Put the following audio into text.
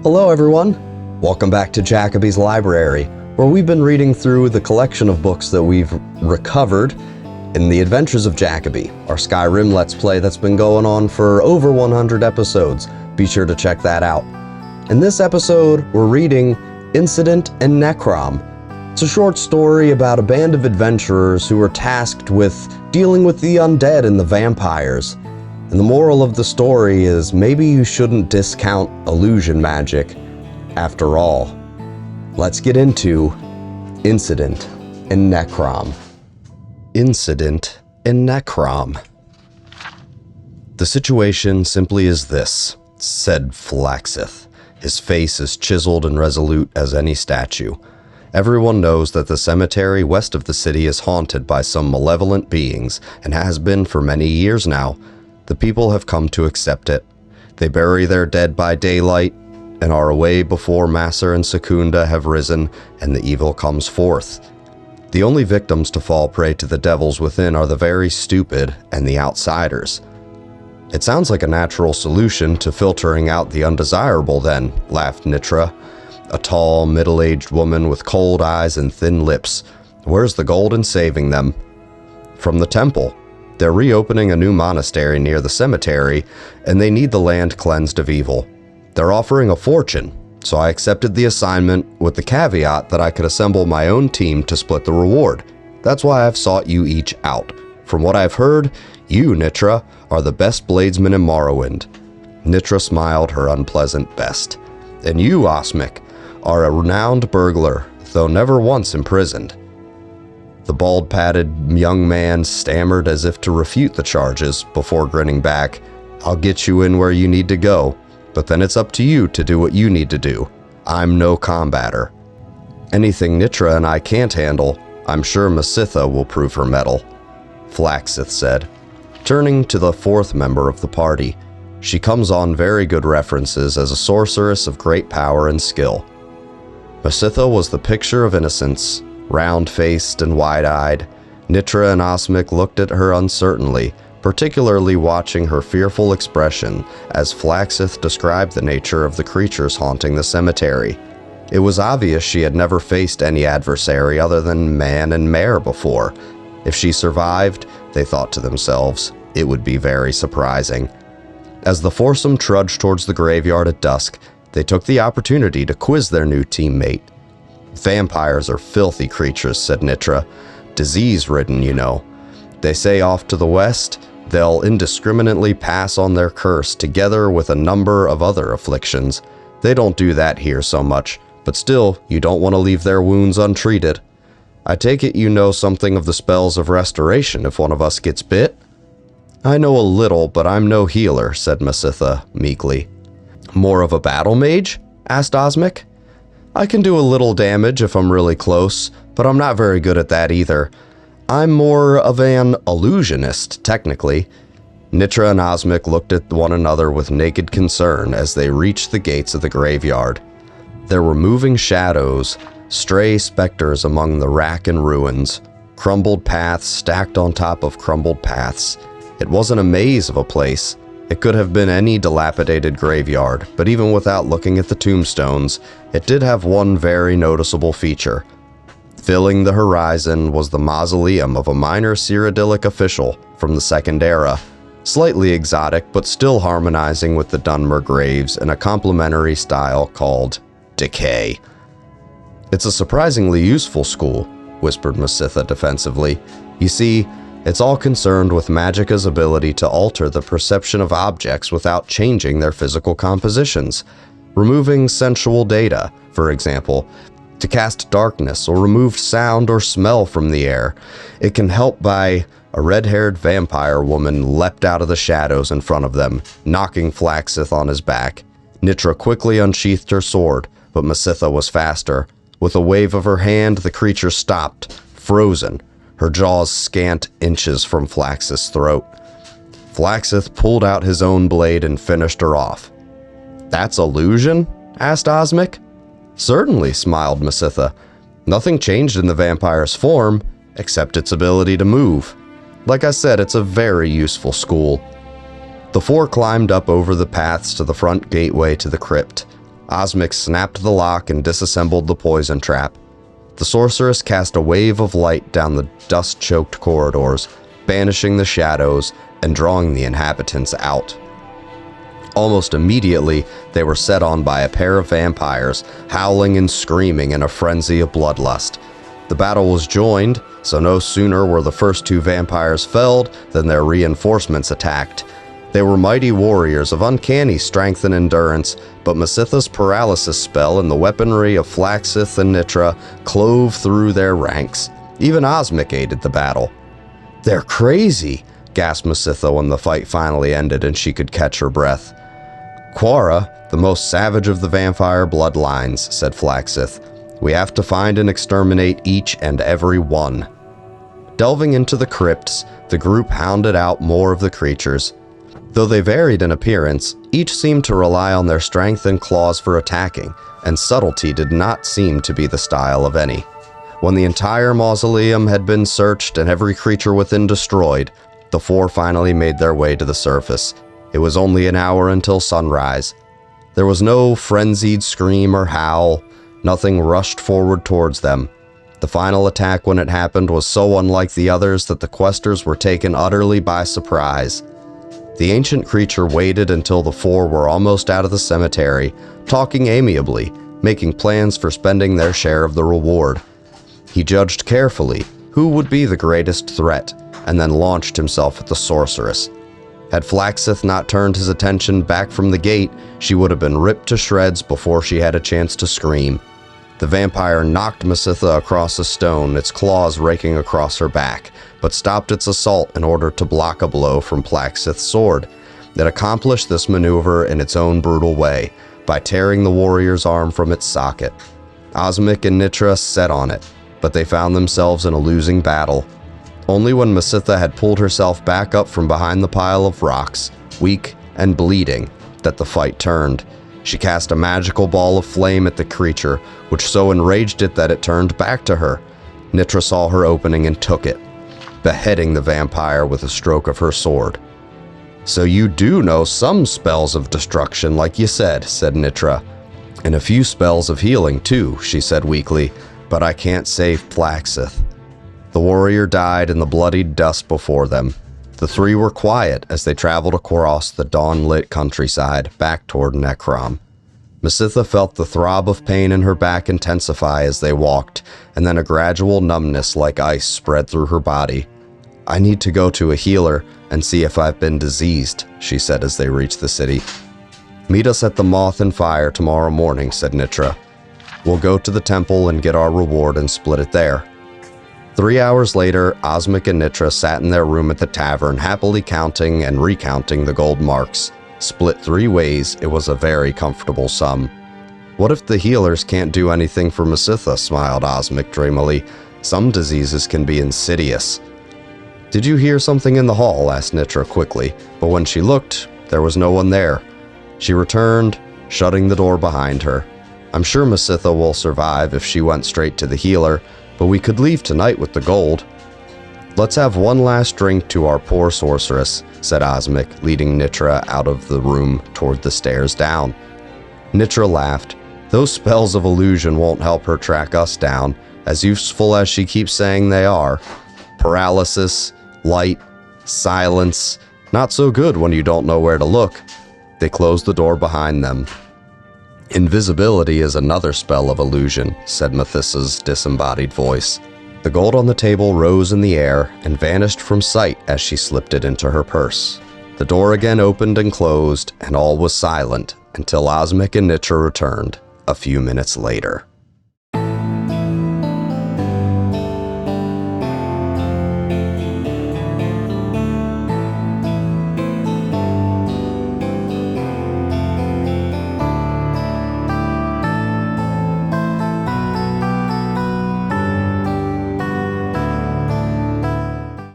Hello everyone! Welcome back to Jacoby's Library, where we've been reading through the collection of books that we've recovered in the Adventures of Jacoby, our Skyrim Let's Play that's been going on for over 100 episodes. Be sure to check that out. In this episode, we're reading Incident and Necrom. It's a short story about a band of adventurers who are tasked with dealing with the undead and the vampires. And the moral of the story is maybe you shouldn't discount illusion magic after all. Let's get into Incident and Necrom. Incident and Necrom. The situation simply is this, said Flaxith. His face is chiseled and resolute as any statue. Everyone knows that the cemetery west of the city is haunted by some malevolent beings and has been for many years now. The people have come to accept it. They bury their dead by daylight and are away before Masser and Secunda have risen and the evil comes forth. The only victims to fall prey to the devils within are the very stupid and the outsiders. It sounds like a natural solution to filtering out the undesirable then, laughed Nitra, a tall, middle-aged woman with cold eyes and thin lips. Where's the gold in saving them? From the temple. They're reopening a new monastery near the cemetery, and they need the land cleansed of evil. They're offering a fortune, so I accepted the assignment with the caveat that I could assemble my own team to split the reward. That's why I've sought you each out. From what I've heard, you, Nitra, are the best bladesman in Morrowind. Nitra smiled her unpleasant best. And you, Osmic, are a renowned burglar, though never once imprisoned. The bald-pated young man stammered as if to refute the charges before grinning back. I'll get you in where you need to go, but then it's up to you to do what you need to do. I'm no combatter. Anything Nitra and I can't handle, I'm sure Masitha will prove her mettle, Flaxith said, turning to the fourth member of the party. She comes on very good references as a sorceress of great power and skill. Masitha was the picture of innocence, round-faced and wide-eyed. Nitra and Osmic looked at her uncertainly, particularly watching her fearful expression as Flaxith described the nature of the creatures haunting the cemetery. It was obvious she had never faced any adversary other than man and mare before. If she survived, they thought to themselves, it would be very surprising. As the foursome trudged towards the graveyard at dusk, they took the opportunity to quiz their new teammate. Vampires are filthy creatures, said Nitra. Disease-ridden, you know. They say off to the west, they'll indiscriminately pass on their curse together with a number of other afflictions. They don't do that here so much, but still, you don't want to leave their wounds untreated. I take it you know something of the spells of restoration if one of us gets bit? I know a little, but I'm no healer, said Masitha meekly. More of a battle mage? Asked Osmic. I can do a little damage if I'm really close, but I'm not very good at that either. I'm more of an illusionist, technically. Nitra and Osmic looked at one another with naked concern as they reached the gates of the graveyard. There were moving shadows, stray specters among the wrack and ruins, crumbled paths stacked on top of crumbled paths. It wasn't a maze of a place. It could have been any dilapidated graveyard, but even without looking at the tombstones, it did have one very noticeable feature. Filling the horizon was the mausoleum of a minor Cyrodiilic official from the Second Era, slightly exotic but still harmonizing with the Dunmer graves in a complementary style called Decay. It's a surprisingly useful school, whispered Masitha defensively. You see, it's all concerned with Magicka's ability to alter the perception of objects without changing their physical compositions. Removing sensual data, for example, to cast darkness or remove sound or smell from the air. It can help by... A red-haired vampire woman leapt out of the shadows in front of them, knocking Flaxith on his back. Nitra quickly unsheathed her sword, but Masitha was faster. With a wave of her hand, the creature stopped, frozen, her jaws scant inches from Flaxith's throat. Flaxith pulled out his own blade and finished her off. That's illusion? Asked Osmic. Certainly, smiled Masitha. Nothing changed in the vampire's form, except its ability to move. Like I said, it's a very useful school. The four climbed up over the paths to the front gateway to the crypt. Osmic snapped the lock and disassembled the poison trap. The sorceress cast a wave of light down the dust-choked corridors, banishing the shadows and drawing the inhabitants out. Almost immediately, they were set on by a pair of vampires, howling and screaming in a frenzy of bloodlust. The battle was joined, so no sooner were the first two vampires felled than their reinforcements attacked. They were mighty warriors of uncanny strength and endurance, but Mesitha's paralysis spell and the weaponry of Flaxith and Nitra clove through their ranks. Even Osmic aided the battle. "They're crazy," gasped Mesitha when the fight finally ended and she could catch her breath. "Quara, the most savage of the vampire bloodlines," said Flaxith. "We have to find and exterminate each and every one." Delving into the crypts, the group hounded out more of the creatures. Though they varied in appearance, each seemed to rely on their strength and claws for attacking, and subtlety did not seem to be the style of any. When the entire mausoleum had been searched and every creature within destroyed, the four finally made their way to the surface. It was only an hour until sunrise. There was no frenzied scream or howl. Nothing rushed forward towards them. The final attack when it happened was so unlike the others that the questers were taken utterly by surprise. The ancient creature waited until the four were almost out of the cemetery, talking amiably, making plans for spending their share of the reward. He judged carefully who would be the greatest threat, and then launched himself at the sorceress. Had Flaxith not turned his attention back from the gate, she would have been ripped to shreds before she had a chance to scream. The vampire knocked Mesitha across a stone, its claws raking across her back, but stopped its assault in order to block a blow from Flaxith's sword. It accomplished this maneuver in its own brutal way, by tearing the warrior's arm from its socket. Osmic and Nitra set on it, but they found themselves in a losing battle. Only when Mesitha had pulled herself back up from behind the pile of rocks, weak and bleeding, that the fight turned. She cast a magical ball of flame at the creature, which so enraged it that it turned back to her. Nitra saw her opening and took it, beheading the vampire with a stroke of her sword. "So you do know some spells of destruction, like you said," said Nitra. "And a few spells of healing, too," she said weakly, "but I can't save Flaxith." The warrior died in the bloodied dust before them. The three were quiet as they traveled across the dawn-lit countryside, back toward Necrom. Mesitha felt the throb of pain in her back intensify as they walked, and then a gradual numbness like ice spread through her body. "I need to go to a healer and see if I've been diseased," she said as they reached the city. "Meet us at the Moth and Fire tomorrow morning," said Nitra. "We'll go to the temple and get our reward and split it there." 3 hours later, Osmic and Nitra sat in their room at the tavern, happily counting and recounting the gold marks. Split 3 ways, it was a very comfortable sum. "What if the healers can't do anything for Mesitha?" smiled Osmic dreamily. "Some diseases can be insidious." "Did you hear something in the hall?" asked Nitra quickly, but when she looked, there was no one there. She returned, shutting the door behind her. "I'm sure Mesitha will survive if she went straight to the healer, but we could leave tonight with the gold." "Let's have one last drink to our poor sorceress," said Osmic, leading Nitra out of the room toward the stairs down. Nitra laughed. "Those spells of illusion won't help her track us down, as useful as she keeps saying they are. Paralysis, light, silence, not so good when you don't know where to look." They closed the door behind them. "Invisibility is another spell of illusion," said Methissa's disembodied voice. The gold on the table rose in the air and vanished from sight as she slipped it into her purse. The door again opened and closed, and all was silent until Osmic and Nitra returned a few minutes later.